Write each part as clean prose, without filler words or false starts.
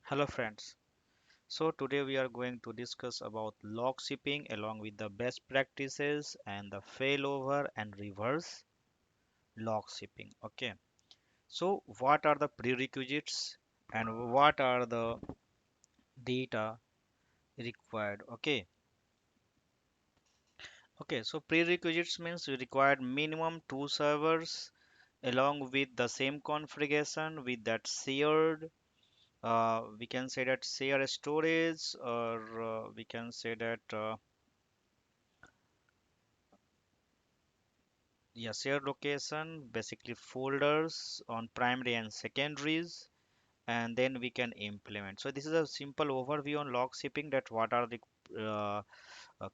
Hello friends. So today we are going to discuss about log shipping along with the best practices and the failover and reverse log shipping. Okay. So what are the prerequisites and what are the data required? Okay. Okay. So prerequisites means you required minimum two servers along with the same configuration with that shared we can say that share storage or we can say that yeah, shared location, basically folders on primary and secondaries, and then we can implement. So this is a simple overview on log shipping that what are the uh,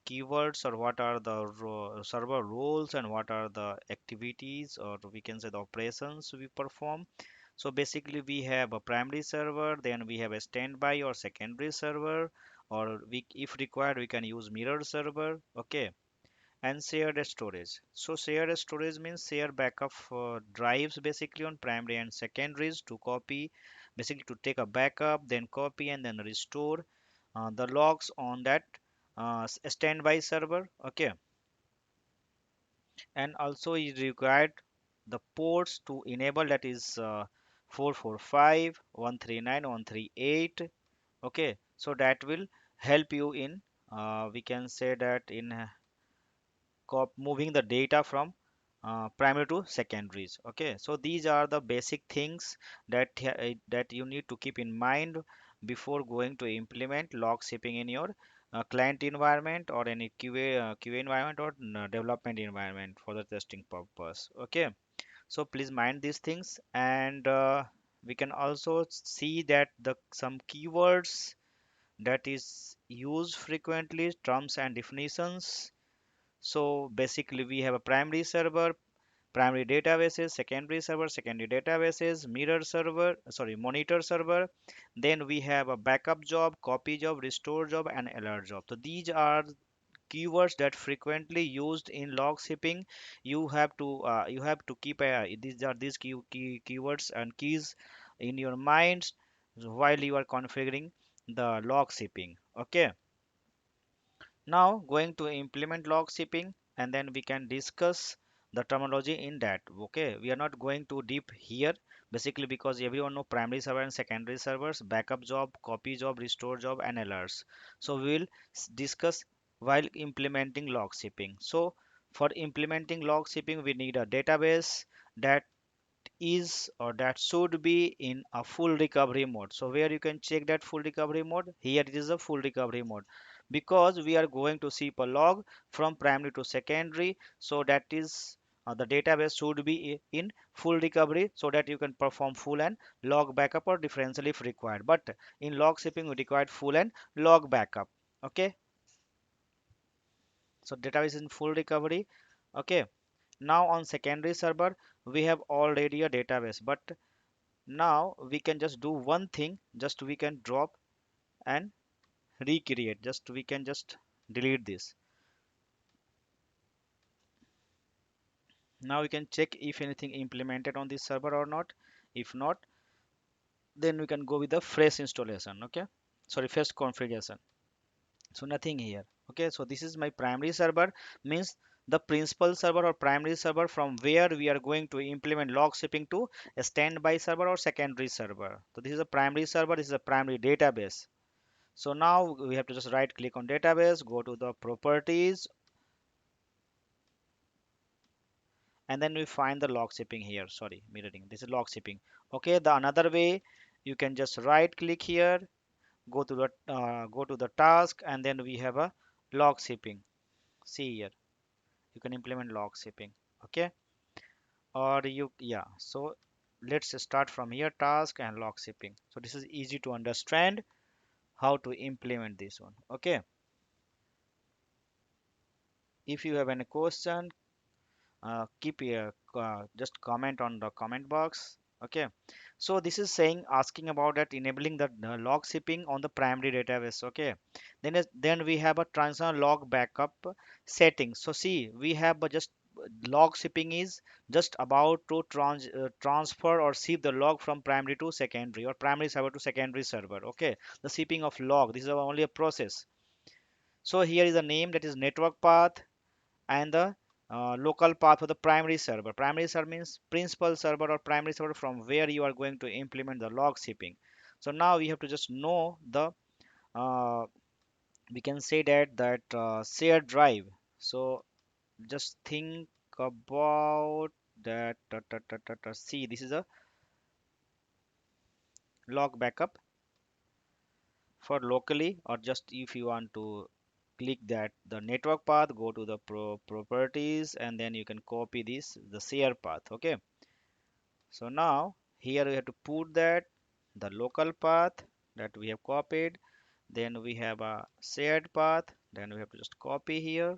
keywords or what are the server roles and what are the activities or we can say the operations we perform. So basically we have a primary server, then we have a standby or secondary server, or we, if required, we can use mirror server. Okay, and shared storage. So shared storage means share backup drives basically on primary and secondaries to copy, basically to take a backup, then copy and then restore the logs on that standby server. Okay, and also is required the ports to enable that is 445, 139, 138. Okay, so that will help you in we can say that in moving the data from primary to secondaries. Okay, so these are the basic things that that you need to keep in mind before going to implement log shipping in your client environment or any QA environment or development environment for the testing purpose. Okay, so please mind these things, and we can also see that the some keywords that is used frequently, terms and definitions. So basically we have a primary server, primary databases, secondary server, secondary databases, mirror server, sorry, monitor server. Then we have a backup job, copy job, restore job, and alert job. So these are keywords that frequently used in log shipping. You have to keep these are these keywords and keys in your mind while you are configuring the log shipping. Okay, now going to implement log shipping and then we can discuss the terminology in that. Okay, we are not going too deep here basically because everyone know primary server and secondary servers, backup job, copy job, restore job, and alerts. So we will discuss while implementing log shipping. So for implementing log shipping we need a database that is or that should be in a full recovery mode. So where you can check that full recovery mode, here it is a full recovery mode because we are going to ship a log from primary to secondary. So that is the database should be in full recovery so that you can perform full and log backup or differential if required. But in log shipping we require full and log backup. Okay, so database is in full recovery. Okay, now on secondary server we have already a database, but now we can just do one thing, just we can drop and recreate, just we can just delete this. Now we can check if anything implemented on this server or not. If not, then we can go with the fresh installation. Okay, sorry, fresh configuration. So nothing here. Okay, so this is my primary server, means the principal server or primary server from where we are going to implement log shipping to a standby server or secondary server. So this is a primary server, this is a primary database. So now we have to just right click on database, go to the properties, and then we find the log shipping here. Sorry, mirroring. This is log shipping. Okay, the another way you can just right click here, go to the task, and then we have a log shipping. See here, you can implement log shipping. Okay, or you yeah. So let's start from here, task and log shipping. So this is easy to understand how to implement this one. Okay, if you have any question keep here just comment on the comment box. Okay, so this is saying asking about that enabling the log shipping on the primary database. Okay, then we have a transaction log backup settings. So see, we have just log shipping is just about to transfer or ship the log from primary to secondary or primary server to secondary server. Okay, the shipping of log, this is only a process. So here is a name, that is network path, and the local path for the primary server. Primary server means principal server or primary server from where you are going to implement the log shipping. So now we have to just know the uh, we can say that shared drive. So just think about that. See, this is a log backup for locally, or just if you want to click that the network path, go to the properties, and then you can copy this the share path. Okay, so now here we have to put that the local path that we have copied, then we have a shared path, then we have to just copy here,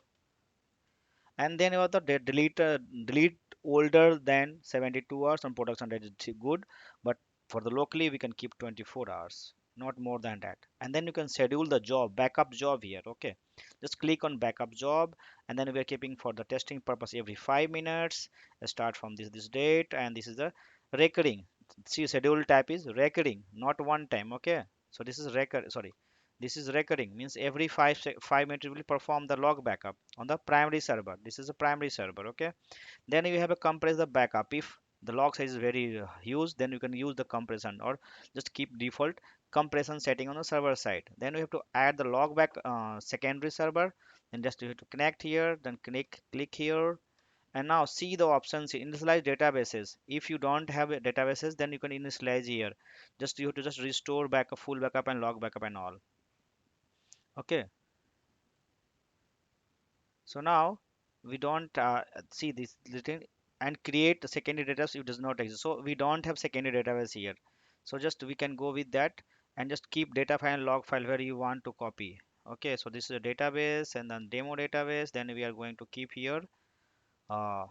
and then you have the delete older than 72 hours on production, that is good, but for the locally we can keep 24 hours, not more than that. And then you can schedule the job, backup job here. Okay, just click on backup job, and then we are keeping for the testing purpose every 5 minutes. Start from this date, and this is the recurring. See, schedule type is recurring, not one time. Okay, so this is record, sorry, this is recurring, means every 5 minutes it will perform the log backup on the primary server. This is a primary server. Okay, then you have a compress the backup. If the log size is very huge, then you can use the compression or just keep default compression setting on the server side. Then we have to add the log back secondary server, and just you have to connect here, then click here, and now see the options initialize databases. If you don't have a databases, then you can initialize here. Just you have to just restore back a full backup and log backup and all. Okay, so now we don't see this written, and create the secondary database if does not exist. So we don't have secondary database here. So just we can go with that and just keep data file and log file where you want to copy. Okay, so this is a database and then demo database. Then we are going to keep here uh,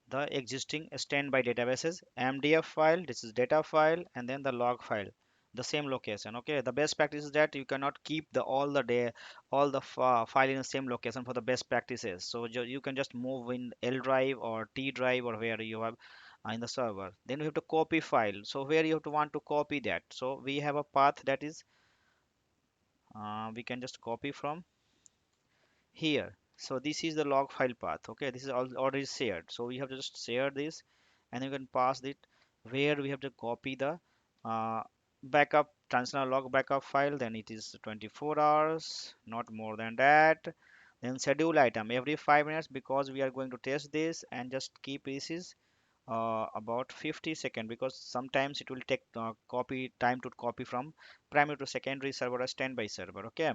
the existing standby databases, mdf file, this is data file, and then the log file, the same location. Okay, the best practice is that you cannot keep the all the day all the file in the same location for the best practices. So you can just move in L drive or T drive or where you have in the server. Then you have to copy file, so where you have to want to copy that. So we have a path that is we can just copy from here. So this is the log file path. Okay, this is already shared, so we have to just share this, and you can pass it where we have to copy the uh, backup transitional log backup file. Then it is 24 hours, not more than that. Then schedule item every 5 minutes, because we are going to test this, and just keep this is about 50 seconds, because sometimes it will take copy time to copy from primary to secondary server or standby server. Okay,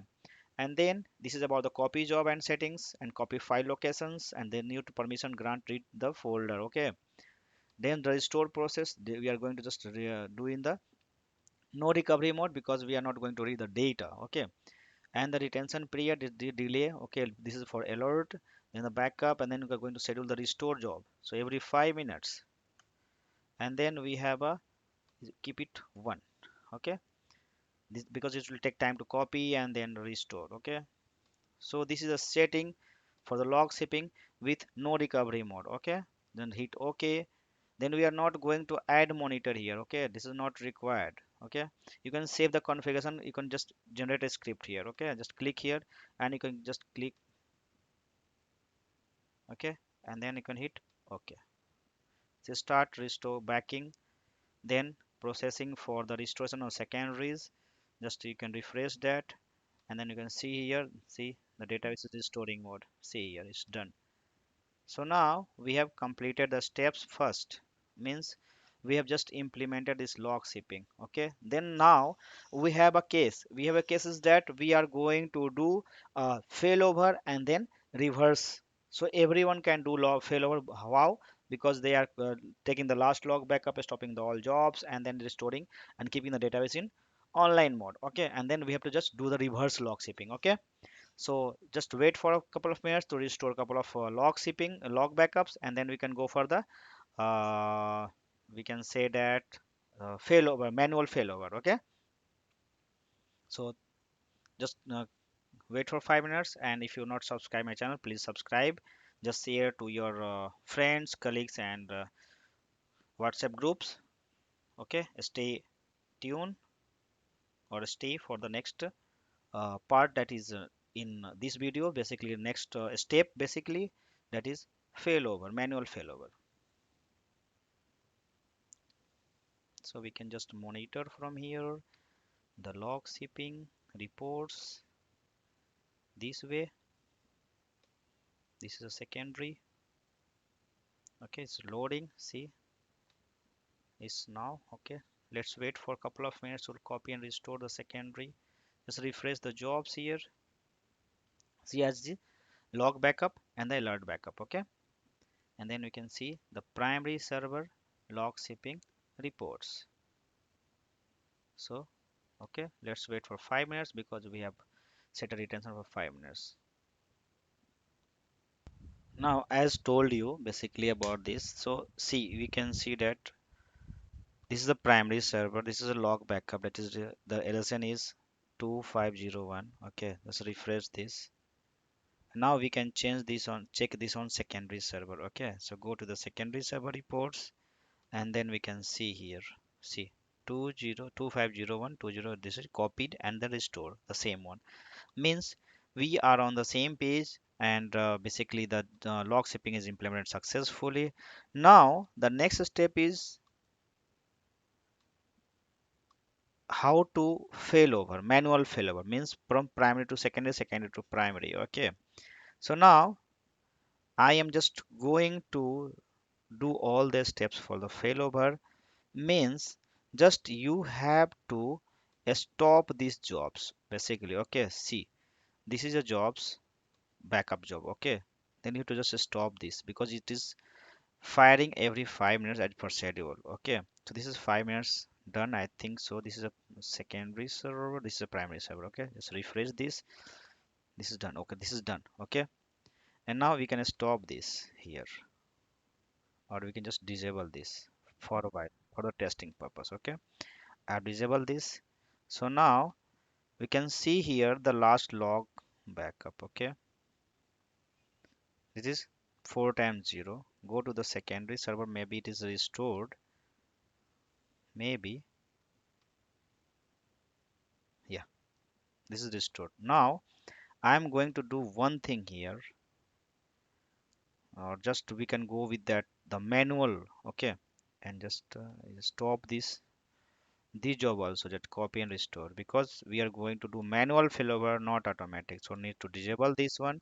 and then this is about the copy job and settings and copy file locations, and then you to permission grant read the folder. Okay, then the restore process, we are going to just do in the no recovery mode, because we are not going to read the data. Okay, and the retention period is the delay. Okay, this is for alert, then the backup, and then we are going to schedule the restore job, so every 5 minutes, and then we have a keep it one. Okay, this because it will take time to copy and then restore. Okay, so this is a setting for the log shipping with no recovery mode. Okay, then hit OK. Then we are not going to add monitor here. Okay, this is not required. Okay, you can save the configuration, you can just generate a script here. Okay, just click here, and you can just click OK, and then you can hit OK. So start restore backing, then processing for the restoration of secondaries. Just you can refresh that, and then you can see here, see the database is restoring mode. See here, it's done. So now we have completed the steps first, means we have just implemented this log shipping. Okay, then now we have a case. We have a case is that we are going to do failover and then reverse. So everyone can do log failover. How? Because they are taking the last log backup, stopping the all jobs, and then restoring and keeping the database in online mode. Okay, and then we have to just do the reverse log shipping. Okay, so just wait for a couple of minutes to restore a couple of log shipping log backups, and then we can go for the uh, we can say that failover, manual failover. Okay, so just wait for 5 minutes, and if you're not subscribed my channel, please subscribe. Just share to your friends, colleagues, and WhatsApp groups. Okay, stay tuned or stay for the next part, that is in this video. Basically next step, basically, that is failover, manual failover. So we can just monitor from here the log shipping reports this way. This is a secondary. Okay, it's loading. See, it's now okay. Let's wait for a couple of minutes. We'll copy and restore the secondary. Just refresh the jobs here. See, as the log backup and the alert backup. Okay, and then we can see the primary server log shipping reports. So okay, let's wait for 5 minutes because we have set a retention for 5 minutes. Now, as told you basically about this, so see, we can see that this is the primary server. This is a log backup. That is the LSN is 2501. Okay, let's refresh this. Now we can change this on, check this on secondary server. Okay, so go to the secondary server reports, and then we can see here. See, 20250120. This is copied and then restore the same one. Means we are on the same page, and basically the log shipping is implemented successfully. Now the next step is how to failover, manual failover, means from primary to secondary, secondary to primary. Okay, so now I am just going to do all the steps for the failover. Means just you have to stop these jobs basically. Okay, see, this is a jobs backup job. Okay, then you have to just stop this because it is firing every 5 minutes as per schedule. Okay, so this is 5 minutes done, I think so. This is a secondary server, this is a primary server. Okay, just refresh this. This is done. Okay, this is done. Okay, and now we can stop this here, or we can just disable this for a while for the testing purpose. Okay, I've disabled this. So now we can see here the last log backup. Okay, this is 4 times 0. Go to the secondary server, maybe it is restored, maybe. Yeah, this is restored. Now I'm going to do one thing here, or just we can go with that the manual. Okay, and just stop this job also, just copy and restore, because we are going to do manual failover, not automatic, so need to disable this one.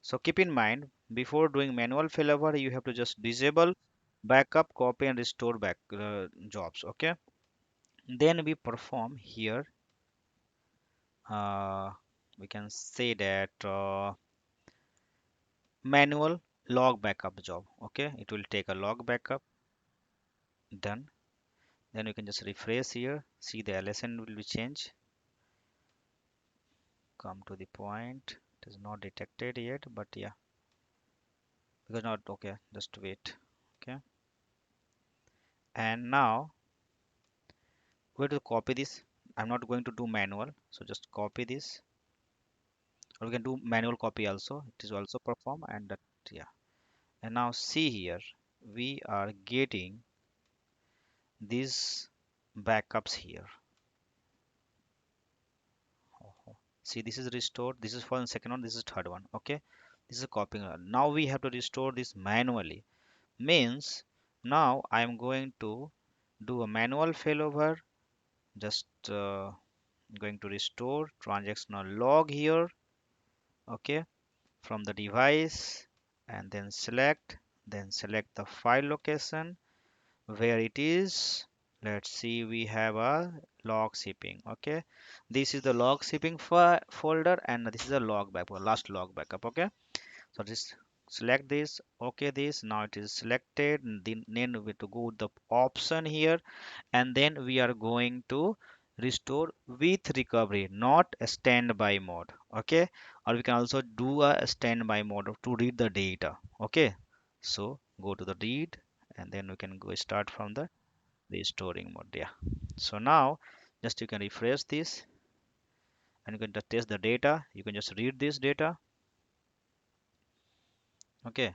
So keep in mind, before doing manual failover you have to just disable backup, copy and restore back jobs. Okay, then we perform here, uh, we can say that manual log backup job. Okay, it will take a log backup. Done. Then you can just refresh here, see the LSN will be changed. Come to the point, it is not detected yet, but yeah, because not okay, just wait. Okay, and now we to copy this. I'm not going to do manual, so just copy this, or we can do manual copy also, it is also perform. And that, yeah, and now see here, we are getting these backups here. Oh, see, this is restored, this is for the second one, this is third one. Okay, this is copying. Now we have to restore this manually. Means now I am going to do a manual failover. Just going to restore transactional log here. Okay, from the device, and then select the file location where it is. Let's see, we have a log shipping. Okay, this is the log shipping folder, and this is a log backup, last log backup. Okay, so just select this. Okay, this now it is selected. Then we have to go with the option here, and then we are going to restore with recovery, not a standby mode. Okay, or we can also do a standby mode to read the data. Okay, so go to the read, and then we can go start from the restoring mode. Yeah, so now just you can refresh this, and you can just test the data. You can just read this data. Okay,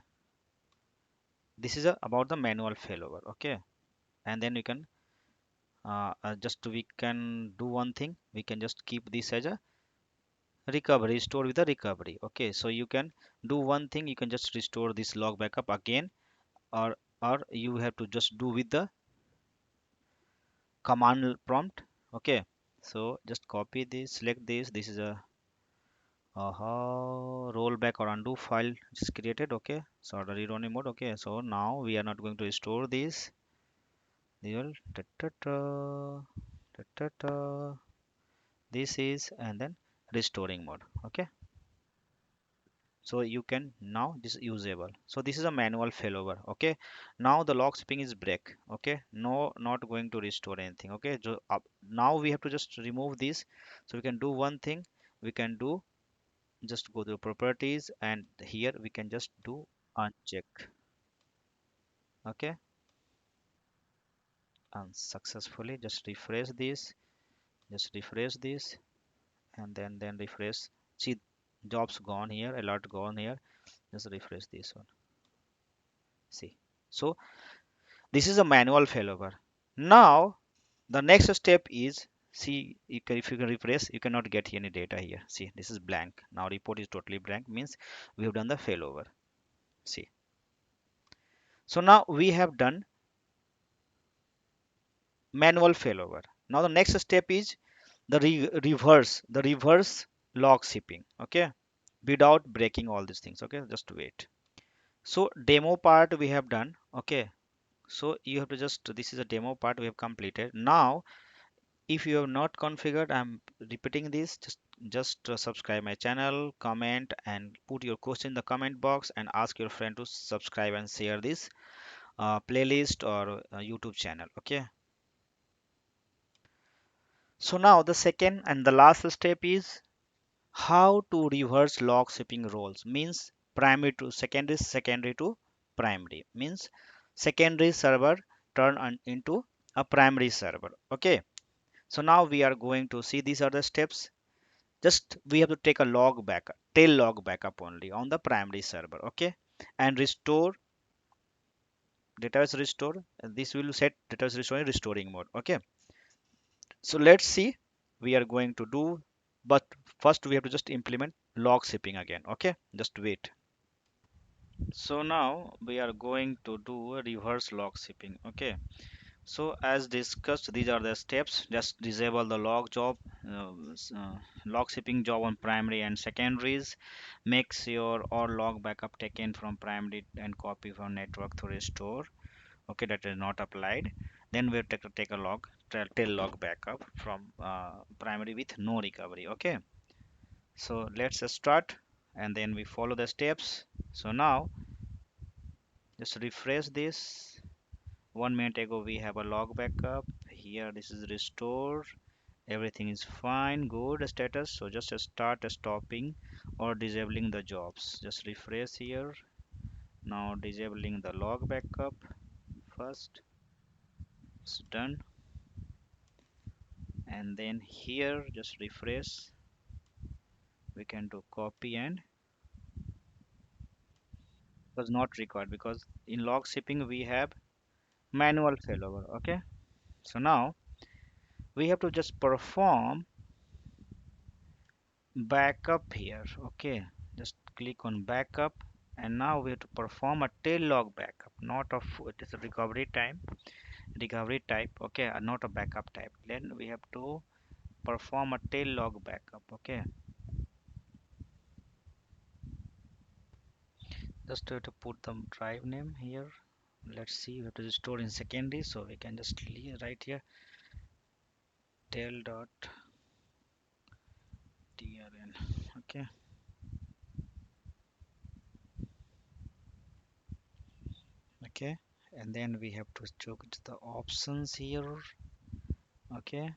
this is about the manual failover. Okay, and then we can just we can do one thing. We can just keep this as a recovery, restore with the recovery. Okay, so you can do one thing. You can just restore this log backup again, or you have to just do with the command prompt. Okay, so just copy this, select this. This is a rollback or undo file is created. Okay, so the read only mode. Okay, so now we are not going to restore this. They will ta, ta, ta. This is and then restoring mode. Okay, so you can now this is usable. So this is a manual failover. Okay, now the log skipping is break. Okay, no, not going to restore anything. Okay, so now we have to just remove this. So we can do one thing. We can do just go to properties, and here we can just do uncheck. Okay, unsuccessfully. Just refresh this. Just refresh this, and then refresh. See, jobs gone here, alert gone here. Just refresh this one. See, so this is a manual failover. Now the next step is, see, if you can refresh, you cannot get any data here. See, this is blank. Now report is totally blank, means we have done the failover. See, so now we have done manual failover. Now the next step is the reverse log shipping. Okay, without breaking all these things. Okay, just wait. So demo part we have done. Okay, so you have to just, this is a demo part we have completed. Now if you have not configured, I'm repeating this, just subscribe my channel, comment and put your question in the comment box, and ask your friend to subscribe and share this playlist or YouTube channel. Okay, so now the second and the last step is how to reverse log shipping roles. Means primary to secondary, secondary to primary, means secondary server turn into a primary server. Okay, so now we are going to see these are the steps. Just we have to take a log backup, tail log backup only on the primary server. Okay, and restore database restore, and this will set database restore in restoring mode. Okay, so let's see we are going to do, but first we have to just implement log shipping again. Okay, just wait. So now we are going to do a reverse log shipping. Okay, so as discussed, these are the steps. Just disable the log job, log shipping job on primary and secondaries. Make sure all log backup taken from primary and copy from network to restore. Okay, that is not applied. Then we take a log tail log backup from primary with no recovery. Okay, so let's start, and then we follow the steps. So now just refresh this. 1 minute ago we have a log backup. Here this is restore. Everything is fine, good status. So just start stopping or disabling the jobs. Just refresh here. Now disabling the log backup first. It's done. And then here just refresh. We can do copy, and was not required because in log shipping we have manual failover. Okay, so now we have to just perform backup here. Okay, just click on backup, and now we have to perform a tail log backup, not of it is a recovery type. Okay, not a backup type. Then we have to perform a tail log backup. Okay, just have to put the drive name here. Let's see, we have to store in secondary, so we can just write here tail dot trn. Okay, okay, and then we have to check the options here. Okay,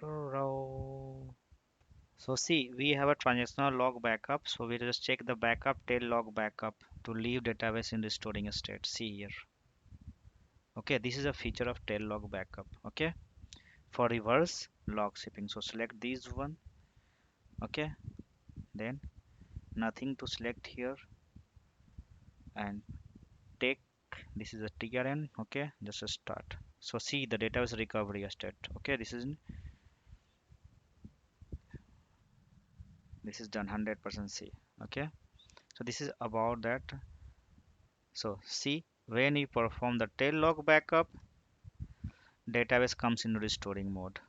row. So see, we have a transactional log backup. So we just check the backup tail log backup to leave database in restoring state. See here. Okay, this is a feature of tail log backup. Okay. for reverse log shipping. So select this one. Okay, then nothing to select here, and take this is a trn. Okay, just a start. So see the database recovery state. Okay, this is done 100% see. Okay, so this is about that. So see, when you perform the tail log backup, database comes in restoring mode.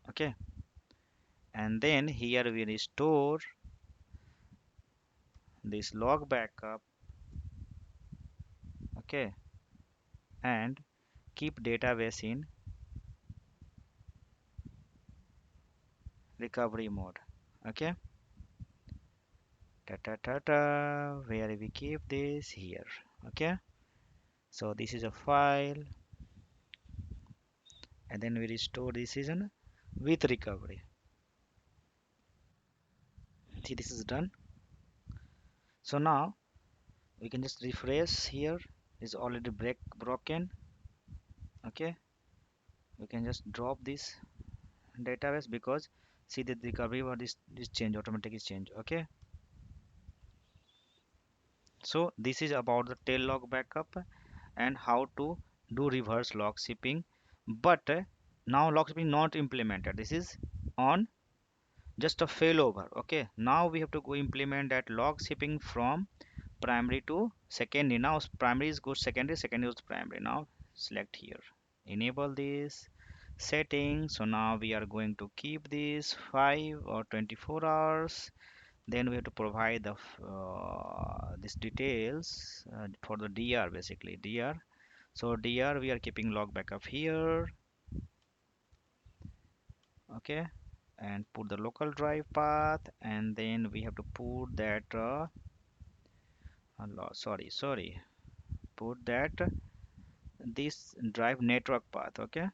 Okay, and then here we restore this log backup. Okay, and keep database in recovery mode. Okay, where we keep this here. Okay, so this is a file, and then we restore this is in with recovery. See, this is done. So now we can just refresh here. It's already broken. Okay, we can just drop this database because see the recovery or this change automatic is change. Okay, so this is about the tail log backup and how to do reverse log shipping. But now log shipping not implemented. This is on just a failover. Okay, now we have to go implement that log shipping from primary to secondary. Now primary is goes secondary, secondary goes primary. Now select here, enable this setting. So now we are going to keep this 5 or 24 hours. Then we have to provide the this details for the dr, basically dr. So dr we are keeping log backup here. Okay, and put the local drive path, and then we have to put that sorry, put that this drive network path. Okay,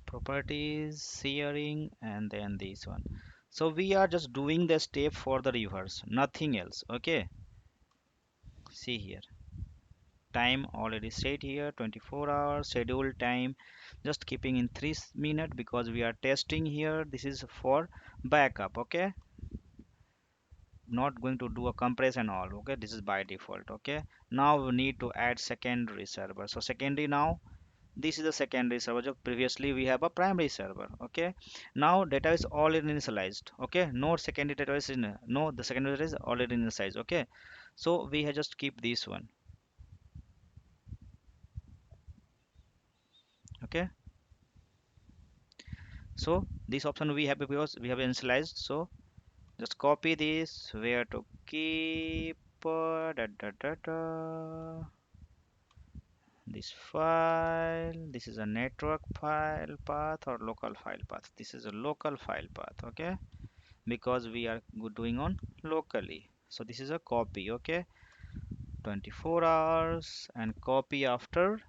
properties sharing, and then this one. So we are just doing the step for the reverse, nothing else. Okay, see here, time already set here 24 hours, schedule time just keeping in 3 minutes because we are testing here. This is for backup. Okay, not going to do a compress and all. Okay, this is by default. Okay, now we need to add secondary server. So secondary, now this is the secondary server. So previously we have a primary server. Okay, now data is already initialized. Okay, no secondary data is in, no, the secondary data is already initialized. Okay, so we have just keep this one. Okay, so this option we have because we have initialized. So just copy this where to keep this file. This is a network file path or local file path. This is a local file path. Okay, because we are doing on locally. So this is a copy. Okay, 24 hours and copy after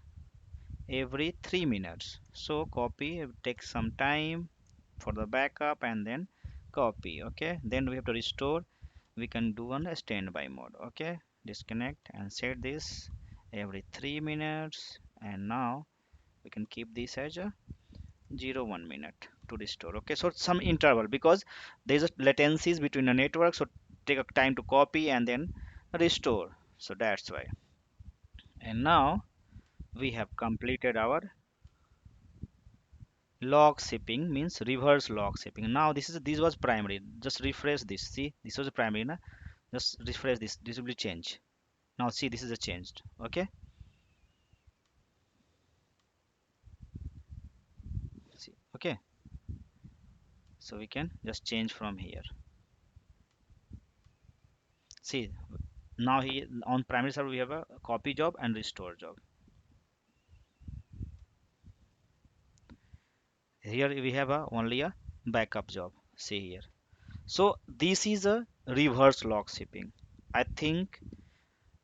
every 3 minutes. So copy, it takes some time for the backup and then copy. Okay, then we have to restore. We can do on a standby mode. Okay, disconnect and set this every 3 minutes, and now we can keep this as a 0 1 minute to restore. Okay, so some interval because there's a latencies between the network, so take a time to copy and then restore. So that's why. And now we have completed our log shipping, means reverse log shipping. Now this was primary. Just refresh this. See, this was a primary, na? Just refresh this. This will be changed. Now see, this is a changed. Okay. See. Okay. So we can just change from here. See, now here on primary server we have a copy job and restore job. Here we have only a backup job. See here. So this is a reverse log shipping. I think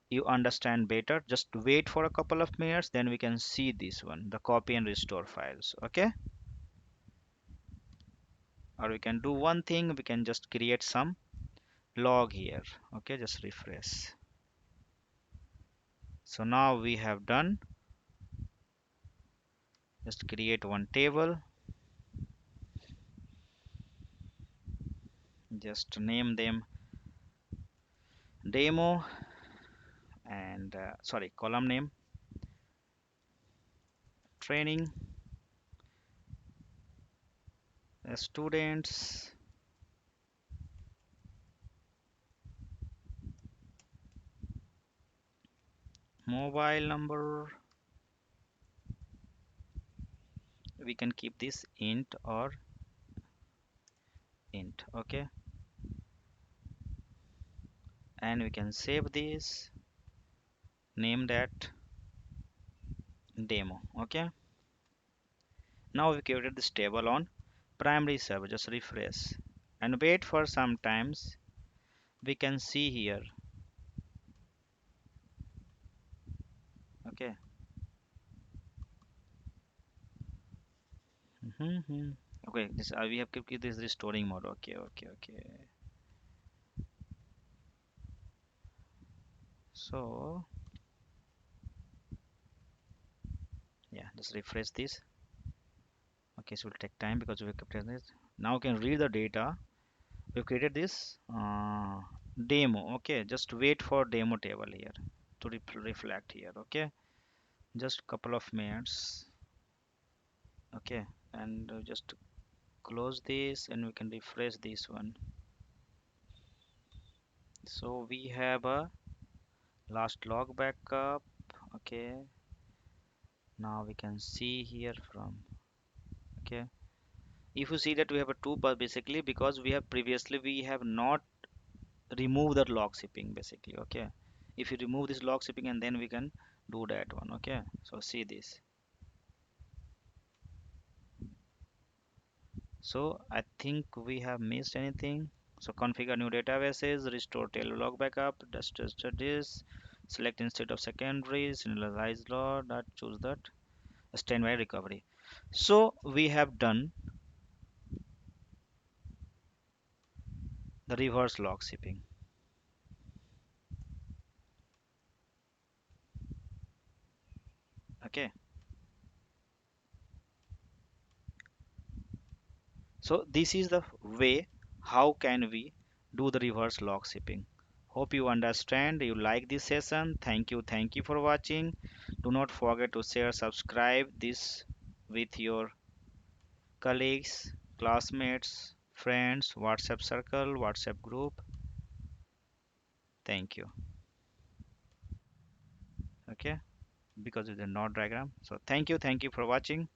you understand better. Just wait for a couple of minutes, then we can see this one, the copy and restore files. Okay, or we can do one thing, we can just create some log here. Okay, just refresh. So now we have done Just create one table, just name them demo, and sorry, column name training students, mobile number. We can keep this int or int, okay, and we can save this, name that demo. Okay, now we created this table on primary server. Just refresh and wait for some times. We can see here. Okay. Okay, this we have kept this restoring mode. Okay, okay, okay. So yeah, just refresh this. Okay, so it will take time because we kept this. Now we can read the data. We created this demo. Okay, just wait for demo table here to reflect here. Okay, just couple of minutes. Okay, and just close this and we can refresh this one. So we have a last log backup. Okay, now we can see here from. Okay, if you see that we have a two path basically because we have previously we have not removed that log shipping basically. Okay, if you remove this log shipping and then we can do that one. Okay, so see this. So I think we have missed anything. So configure new databases, restore tail log backup, just this, select instead of secondary, serialize log, that choose that, standby recovery. So we have done the reverse log shipping. Okay. So this is the way how can we do the reverse log shipping. Hope you understand, you like this session. Thank you for watching. Do not forget to share, subscribe this with your colleagues, classmates, friends, WhatsApp circle, WhatsApp group. Thank you. Okay, because it's a node diagram. So thank you for watching.